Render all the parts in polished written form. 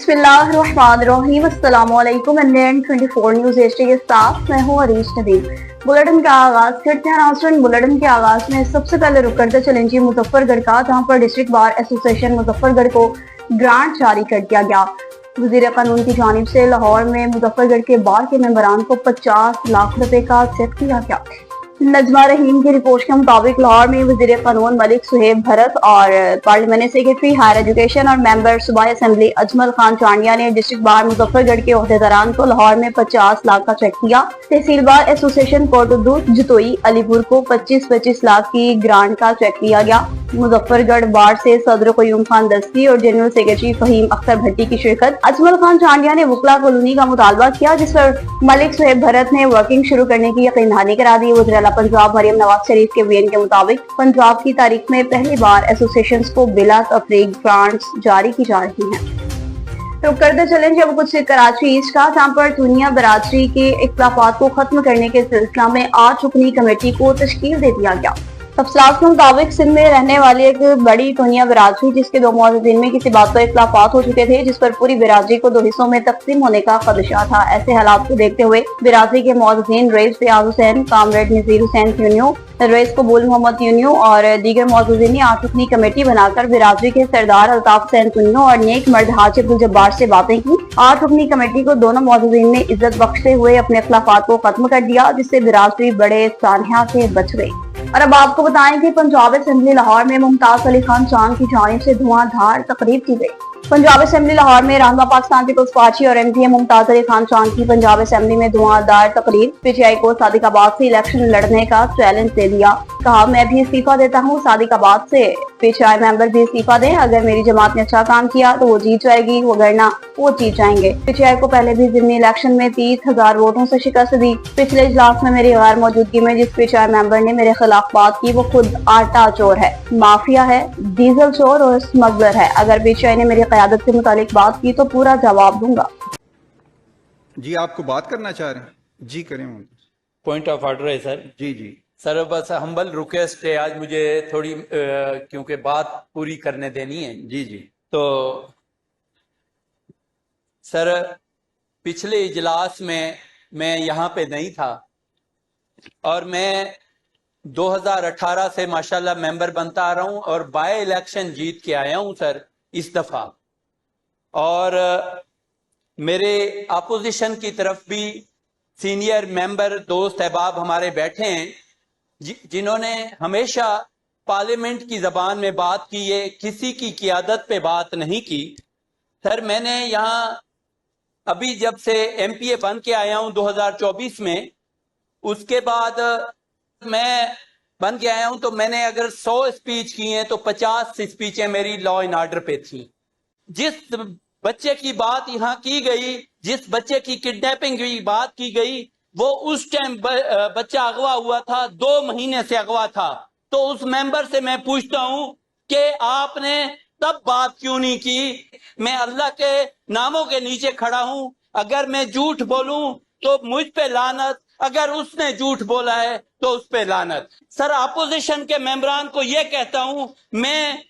बिस्मिल्लाहिर्रहमानिर्रहीम। अस्सलामुअलैकुम। Indian 24 news HD के साथ मैं हूँ अरीश नदीम। बुलेटिन का आगाज करते हैं नाज़रीन। बुलेटिन के आगाज में सबसे पहले रुक करते चलें जी मुजफ्फरगढ़ का, जहाँ पर डिस्ट्रिक्ट बार एसोसिएशन मुजफ्फरगढ़ को ग्रांट जारी कर दिया गया। वजीर कानून की जानिब से लाहौर में मुजफ्फरगढ़ के बार के मेंबरान को 50 लाख रुपए का चेक दिया गया। नजमा रहीम की रिपोर्ट के मुताबिक लाहौर में वजीर कानून मलिक सुहेब भरत और पार्लियामेंट्री सेक्रेटरी हायर एजुकेशन और मेंबर सूबाई असेंबली अजमल खान चांडिया ने डिस्ट्रिक्ट बार मुजफ्फरगढ़ के ओहदेदारान को लाहौर में 50 लाख का चेक दिया। तहसील बार एसोसिएशन कोटुदू जतोई अलीपुर को 25-25 लाख की ग्रांट का चेक दिया गया। मुजफ्फरगढ़ बार से सदर क़यूम खान दस्ती और जनरल सेक्रेटरी फहीम अख्तर भट्टी की शिरकत। अजमल खान चांडिया ने वकला कॉलोनी का मुतालबा किया, जिस पर मलिक सुहेब भरत ने वर्किंग शुरू करने की यकीन दहानी करा दी। वज़ीर पंजाब मरियम नवाज शरीफ के बयान के मुताबिक पंजाब की तारीख में पहली बार एसोसिएशंस को बिला तफरीक ग्रांट्स जारी की जा रही हैं। तो करते चलें जब कुछ कराची ईस्ट का, जहाँ पर दुनिया बरादरी के इख्तिलाफात को खत्म करने के सिलसिला में 8 रुकनी कमेटी को तश्कील दे दिया गया। तफसीलात के मुताबिक सिंध में रहने वाली एक बड़ी दुनिया बरादरी, जिसके 2 मुआज़िन में किसी बात पर इख्तिलाफात हो चुके थे, जिस पर पूरी बरादरी को 2 हिस्सों में तकसीम होने का खदशा था। ऐसे हालात को देखते हुए बरादरी के मुआज़िन रईस फयाज हुसैन, कामरेड नज़ीर हुसैन यूनियो, रईस कबूल मोहम्मद यूनियो और दीगर मुआज़िन ने 8 रुकनी कमेटी बनाकर बरादरी के सरदार अल्ताफ हुसैन यूनियो और नेक मर्द हाजी अब्दुल जब्बार से बातें की। 8 रुकनी कमेटी को दोनों मुआज़िन ने इज्जत बख्शते हुए अपने इख्तिलाफात को खत्म कर दिया, जिससे बरादरी बड़े सानिया से बच गई। और अब आपको बताएं कि पंजाब असेंबली लाहौर में मुमताज अली खान चांद की जानिब से धुआंधार तकरीब की गई। पंजाब असेंबली लाहौर में रहनुमा पाकिस्तान पीपल्स पार्टी और एमपीए मुमताज अली खान चांद की पंजाब असेंबली में धुआंधार तकरीब। पीटीआई को सादिकाबाद से इलेक्शन लड़ने का चैलेंज दे दिया। कहा, मैं भी इस्तीफा देता हूँ, सादिकाबाद से पीटीआई मेंबर भी इस्तीफा दें। अगर मेरी जमात ने अच्छा काम किया तो वो जीत जाएगी, वगरना वो जीत जाएंगे। पीटीआई को पहले भी जिमनी इलेक्शन में 30,000 वोटों से शिकस्त दी। पिछले इजलास में मेरी गैर मौजूदगी में जिस पीटीआई मेंबर ने मेरे खिलाफ बात की, वो खुद आटा चोर है, माफिया है, डीजल चोर और स्मगलर है। अगर पीटीआई ने मेरी क़यादत के मुतालिक बात की तो पूरा जवाब दूंगा। जी, आपको बात करना चाह रहे हैं? जी करें। पॉइंट ऑफ ऑर्डर है सर। जी सर, बस हम्बल रिक्वेस्ट है, आज मुझे थोड़ी क्योंकि बात पूरी करने देनी है। जी तो सर, पिछले इजलास में मैं यहाँ पे नहीं था और मैं 2018 से माशाल्लाह मेंबर बनता आ रहा हूँ और बाय इलेक्शन जीत के आया हूँ सर इस दफा। और मेरे अपोजिशन की तरफ भी सीनियर मेंबर दोस्त अहबाब हमारे बैठे हैं, जिन्होंने हमेशा पार्लियामेंट की जबान में बात की है, किसी की क़ियादत पे बात नहीं की। सर, मैंने यहाँ अभी जब से एमपीए बन के आया हूँ 2024 में, उसके बाद मैं बन के आया हूँ, तो मैंने अगर 100 स्पीच की हैं तो 50 स्पीचें मेरी लॉ एंड ऑर्डर पे थी। जिस बच्चे की बात यहाँ की गई, जिस बच्चे की किडनैपिंग की बात की गई, वो उस टाइम बच्चा अगवा हुआ था, 2 महीने से अगवा था। तो उस मेंबर से मैं पूछता हूं कि आपने तब बात क्यों नहीं की? मैं अल्लाह के नामों के नीचे खड़ा हूं, अगर मैं झूठ बोलूं तो मुझ पे लानत, अगर उसने झूठ बोला है तो उस पे लानत। सर, अपोजिशन के मेंबरान को यह कहता हूं, मैं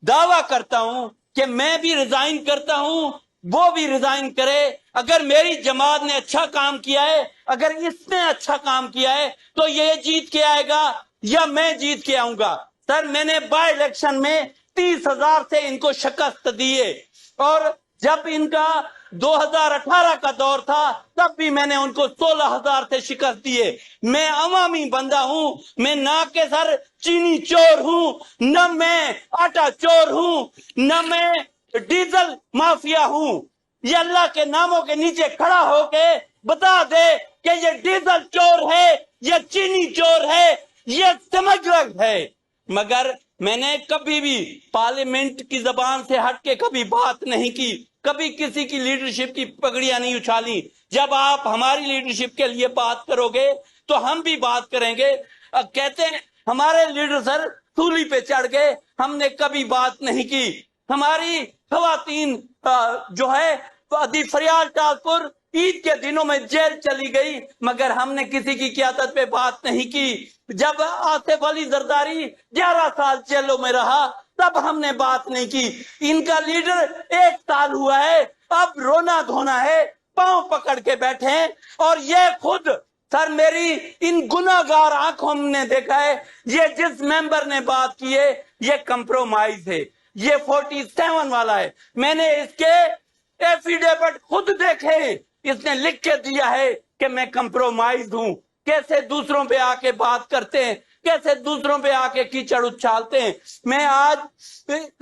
दावा करता हूं कि मैं भी रिजाइन करता हूं, वो भी रिजाइन करे। अगर मेरी जमात ने अच्छा काम किया है, अगर इसने अच्छा काम किया है, तो ये जीत के आएगा या मैं जीत के आऊंगा। सर, मैंने बाय इलेक्शन में 30,000 से इनको शिकस्त दी है और जब इनका 2018 का दौर था तब भी मैंने उनको 16,000 से शिकस्त दी है। मैं अवामी बंदा हूं, मैं ना के सर चीनी चोर हूं, न मैं आटा चोर हूं, न मैं डीजल माफिया हूं। ये अल्लाह के नामों के नीचे खड़ा होके बता दे कि ये डीजल चोर है, ये चीनी चोर है, ये स्मगलर है। मगर मैंने कभी भी पार्लियामेंट की जबान से हट के कभी बात नहीं की, कभी किसी की लीडरशिप की पगड़ियां नहीं उछाली। जब आप हमारी लीडरशिप के लिए बात करोगे तो हम भी बात करेंगे। कहते हैं हमारे लीडर सर सूली पे चढ़ गए, हमने कभी बात नहीं की। हमारी खवातीन जो है अदी फरियाल टालपुर ईद के दिनों में जेल चली गई, मगर हमने किसी की क़ियादत पे बात नहीं की। जब आसिफ अली जरदारी 11 साल जेलों में रहा, तब हमने बात नहीं की। इनका लीडर 1 साल हुआ है, अब रोना धोना है, पांव पकड़ के बैठे हैं। और ये खुद सर मेरी इन गुनाहगार आंखों ने देखा है, ये जिस मेंबर ने बात की है ये कंप्रोमाइज है, ये 47 वाला है। मैंने इसके एफिडेविट खुद देखे, इसने लिख के दिया है कि मैं कंप्रोमाइज हूं। कैसे दूसरों पे आके बात करते हैं, कैसे दूसरों पे आके कीचड़ उछालते हैं। मैं आज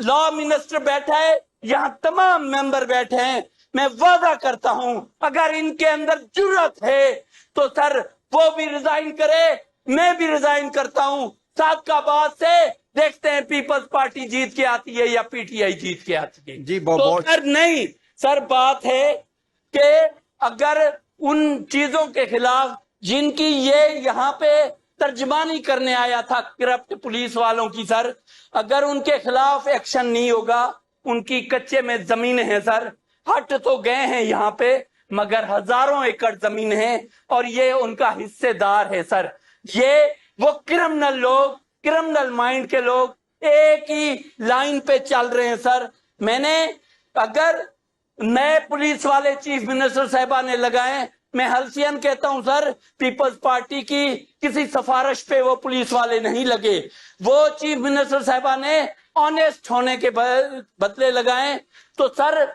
लॉ मिनिस्टर बैठा है, यहाँ तमाम मेंबर बैठे हैं, मैं वादा करता हूं अगर इनके अंदर जुर्रत है तो सर वो भी रिजाइन करे, मैं भी रिजाइन करता हूं। सादकाबाद से देखते हैं पीपल्स पार्टी जीत के आती है या पीटीआई जीत के आती है। जी तो सर नहीं, सर बात है कि अगर उन चीजों के खिलाफ जिनकी ये यहाँ पे तर्जमानी करने आया था करप्ट पुलिस वालों की, सर अगर उनके खिलाफ एक्शन नहीं होगा, उनकी कच्चे में जमीन है सर, हट तो गए हैं यहाँ पे मगर हजारों एकड़ जमीन है और ये उनका हिस्सेदार है सर। ये वो क्रिमिनल लोग, क्रिमिनल माइंड के लोग एक ही लाइन पे चल रहे हैं सर। मैंने अगर नए पुलिस वाले चीफ मिनिस्टर साहिबा ने लगाए, मैं हल्सियन कहता हूं सर, पीपल्स पार्टी की किसी सिफारिश पे वो पुलिस वाले नहीं लगे, वो चीफ मिनिस्टर साहिबा ने ऑनेस्ट होने के बदले लगाए। तो सर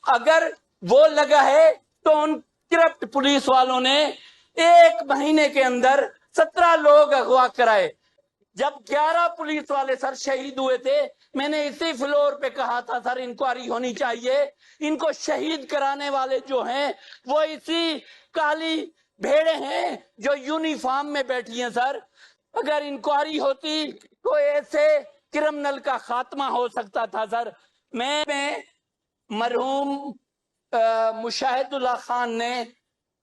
अगर वो लगा है तो उन करप्ट पुलिस वालों ने 1 महीने के अंदर 17 लोग अगवा कराए। जब 11 पुलिस वाले सर शहीद हुए थे, मैंने इसी फ्लोर पे कहा था सर इंक्वायरी होनी चाहिए। इनको शहीद कराने वाले जो हैं वो इसी काली भेड़े हैं जो यूनिफॉर्म में बैठी हैं सर। अगर इंक्वायरी होती तो ऐसे क्रिमिनल का खात्मा हो सकता था सर। मैं मरहूम मुशाहिदुल्लाह खान ने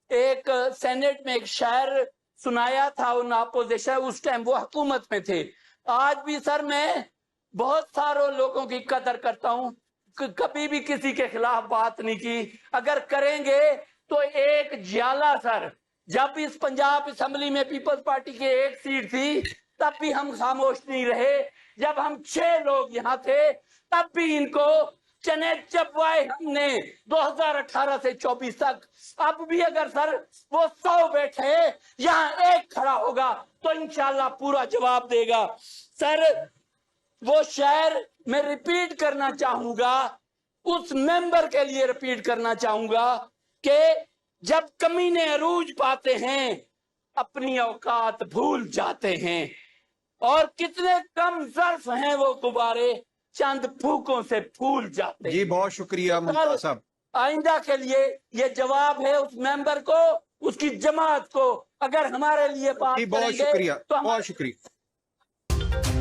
एक सेनेट में एक शायर सुनाया था, उन अपोजिशन उस टाइम वो हुकूमत में थे। आज भी सर मैं बहुत सारे लोगों की कदर करता हूं, कभी भी किसी के खिलाफ बात नहीं की। अगर करेंगे तो एक ज्याला सर, जब इस पंजाब असेंबली में पीपल्स पार्टी की 1 सीट थी तब भी हम खामोश नहीं रहे। जब हम 6 लोग यहाँ थे तब भी इनको चने चबवाए हमने 2018 से 24 तक। अब भी अगर सर वो 100 बैठे, यहाँ 1 खड़ा होगा तो इंशाल्लाह पूरा जवाब देगा सर। वो शायर मैं रिपीट करना चाहूंगा, उस मेंबर के लिए रिपीट करना चाहूंगा कि जब कमीने अरूज पाते हैं अपनी औकात भूल जाते हैं, और कितने कम ज़र्फ हैं वो गुब्बारे चंद फूकों से फूल जाते हैं। जी बहुत शुक्रिया मुमताज साहब। आइंदा के लिए ये जवाब है उस मेंबर को, उसकी जमात को, अगर हमारे लिए बात जी बहुत करेंगे शुक्रिया, तो बहुत शुक्रिया।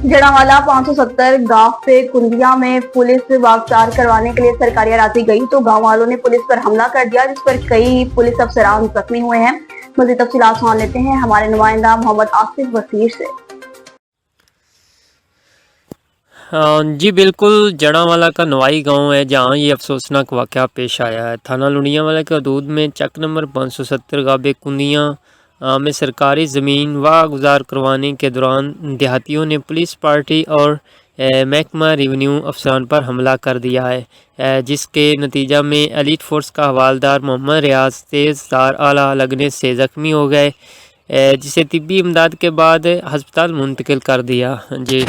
जड़ावाला 570 गांव पे कुंदिया में पुलिस वाकचार करवाने के लिए सरकारी अराजी गई तो गांव वालों ने पुलिस पर हमला कर दिया, जिस पर कई पुलिस अफसरान जख्मी हुए हैं। मज़ीद तफसीलात सुन लेते हैं हमारे नुमाइंदा मोहम्मद आसिफ वसीर से। जी बिल्कुल, जड़ावाला का नवाई गांव है जहां ये अफसोसनाक वाक़या पेश आया है। थाना लुधियावाला के हदूद में चक नंबर 570 गाबे कुंदिया में सरकारी ज़मीन वाह गुजार करवाने के दौरान देहातियों ने पुलिस पार्टी और महकमा रेवेन्यू अफसरान पर हमला कर दिया है, जिसके नतीजा में एलीट फोर्स का हवालदार मोहम्मद रियाज तेज़ धार आला लगने से ज़ख्मी हो गए, जिसे तिब्बी इमदाद के बाद हस्पताल मुंतकिल कर दिया। जी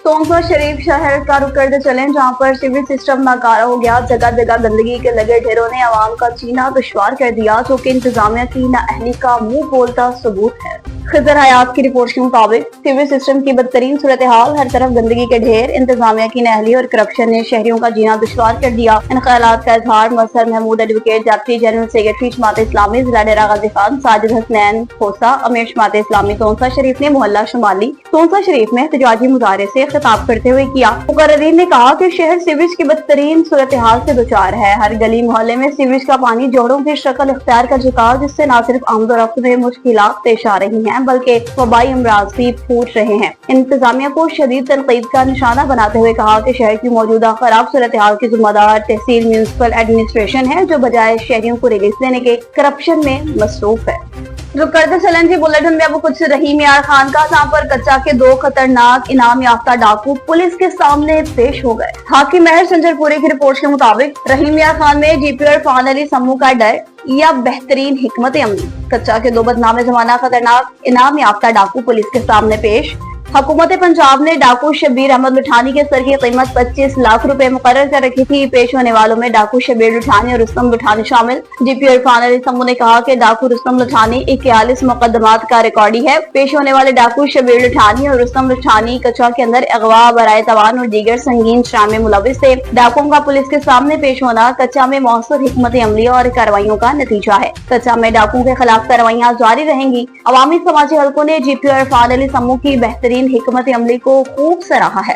टोंसा शरीफ शहर का रुख करते चलें, जहां पर सिविल सिस्टम नाकारा हो गया। जगह जगह गंदगी के लगे ढेरों ने आवाम का जीना दुश्वार कर दिया, जो कि इंतजामिया की नाअहली का मुंह बोलता सबूत है। खिजर हयात की रिपोर्ट के मुताबिक सिविल सिस्टम की बदतरीन सूरत हाल, हर तरफ गंदगी के ढेर, इंतजामिया की नाअहली और करप्शन ने शहरियों का जीना दुश्वार कर दिया। इन ख्यालात का इजहार Mashar Mahmood advocate, deputy general secretary Jamaat Islami जिला डेरा गाजी खान, साजिद हसनैन खोसा, अमीर जमात इस्लामी टोंसा शरीफ ने मोहल्ला शुमाली टोंसा शरीफ में एहतजाजी मुजाहरे से खिताब करते हुए किया। मुकर्रीन ने कहा कि शहर सीवेज की बदतरीन सूरत हाल से दुचार है। हर गली मोहल्ले में सीवेज का पानी जोड़ों की शक्ल इख्तियार कर चुका, जिससे न सिर्फ आमदोरफ्त में मुश्किलात पेश आ रही हैं बल्कि वबाई अमराज भी फूट रहे हैं। इंतजामिया को शदीद तनकीद का निशाना बनाते हुए कहा कि शहर की मौजूदा खराब सूरत हाल की जिम्मेदार तहसील म्यूनिसिपल एडमिनिस्ट्रेशन है, जो बजाय शहरियों को रिलीफ देने के करप्शन में मसरूफ है। रुक करते चलें जी बुलेटिन में अब कुछ रहीम यार खान का, जहां पर कच्चा के 2 खतरनाक इनाम याफ्ता डाकू पुलिस के सामने पेश हो गए। हाकिम महर संजरपुरी की रिपोर्ट के मुताबिक रहीम यार खान में जीपी और फान अली समूह का डर या बेहतरीन हिकमत अमली। कच्चा के 2 बदनामे जमाना खतरनाक इनाम याफ्ता डाकू पुलिस के सामने पेश। हुकूमत पंजाब ने डाकू शबीर अहमद लुठानी के सर की कीमत 25 लाख रुपए मुकर्रर कर रखी थी। पेश होने वालों में डाकू शबीर लुठानी और रुस्तम लुठानी शामिल। जीपी इरफान अली समू ने कहा कि डाकू रुस्तम लुठानी 41 मुकदमात का रिकॉर्डी है। पेश होने वाले डाकू शबीर लुठानी और रुस्तम लुठानी कच्चा के अंदर अगवा, बराए तवान और दीगर संगीन शराब में मुलविस थे। डाकुओं का पुलिस के सामने पेश होना कच्चा में मौसर हिकमत अमली और कार्रवाइयों का नतीजा है। कच्चा में डाकुओं के खिलाफ कार्रवाइयां जारी रहेंगी। अवामी समाजी हलकों ने जीपी और इरफान अली समूह की बेहतरीन हिकमत अमली को खूब सराहा है।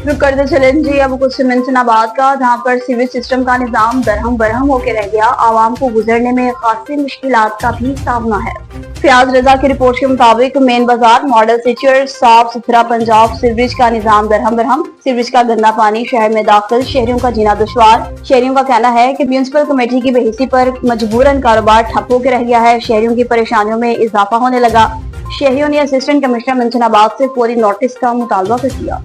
रुक करते चलें जी अब कुछ मिंचनाबाद का, जहां पर सीवेज सिस्टम का निजाम दरहम बरहम होकर रह गया। आवाम को गुजरने में खासी मुश्किलात का भी सामना है। फयाज रजा की रिपोर्ट के मुताबिक मेन बाजार, मॉडल सिटी और साफ सुथरा पंजाब सीवरेज का निजाम दरहम बरहम। सीवरेज का गंदा पानी शहर में दाखिल, शहरियों का जीना दुश्वार। शहरियों का कहना है कि म्यूनिसिपल कमेटी की बेहिसी पर मजबूरन कारोबार ठप होकर रह गया है। शहरियों की परेशानियों में इजाफा होने लगा। शहरियों ने असिस्टेंट कमिश्नर मिंचनाबाद से फौरी नोटिस का मुतालबा कर दिया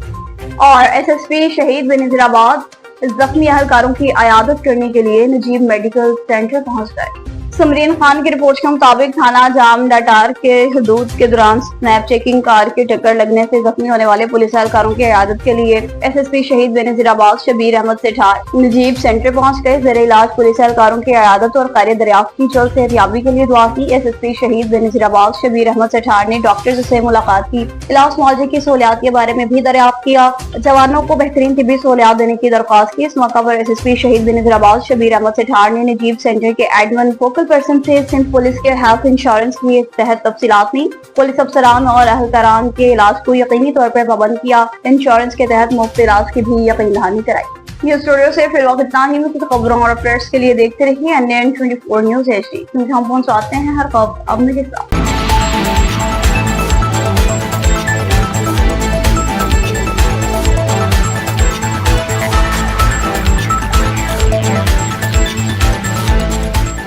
और एसएसपी शहीद बेनजीराबाद जख्मी अहलकारों की अयादत करने के लिए नजीब मेडिकल सेंटर पहुंच गए। समरीन खान की रिपोर्ट के मुताबिक थाना जाम डाटार के हदूद के दौरान स्नैप चेकिंग कार की टक्कर लगने से जख्मी होने वाले पुलिस एहलकारों की अयादत के लिए एसएसपी शहीद बेनजीराबाद शबीर अहमद सेठार नजीब सेंटर पहुंच गए। ज़ेरे इलाज पुलिस एहलकारों की अयादत और खैर दरियाफ्त की जल्द सेहतयाबी के लिए दुआ की। एसएसपी शहीद बेनजीराबाद शबीर अहमद सेठार ने डॉक्टर से मुलाकात की, इलाज मुआवजे की सहूलियात के बारे में भी दरियाफ्त किया, जवानों को बेहतरीन तिब्बी सहूलियात देने की दरख्वास्त की। इस मौका पर एसएसपी शहीद बेनजीराबाद शबीर अहमद सेठार ने नजीब सेंटर के एडमिन फोकल पर्सन से सिंध पुलिस के हेल्थ इंश्योरेंस के तहत तफसीलात ली। पुलिस अफसरान और अहलकारान के इलाज को यकीनी तौर पर पाबंद किया। इंश्योरेंस के तहत मुफ्त इलाज की भी यकीन दहानी कराई। ये स्टूडियो से फिर वक्त इतना ही। मुझे खबरों और अपडेट्स के लिए देखते रहिए NN24 न्यूज HD। हम पहुंचाते हैं हर खबर अब मेरे साथ।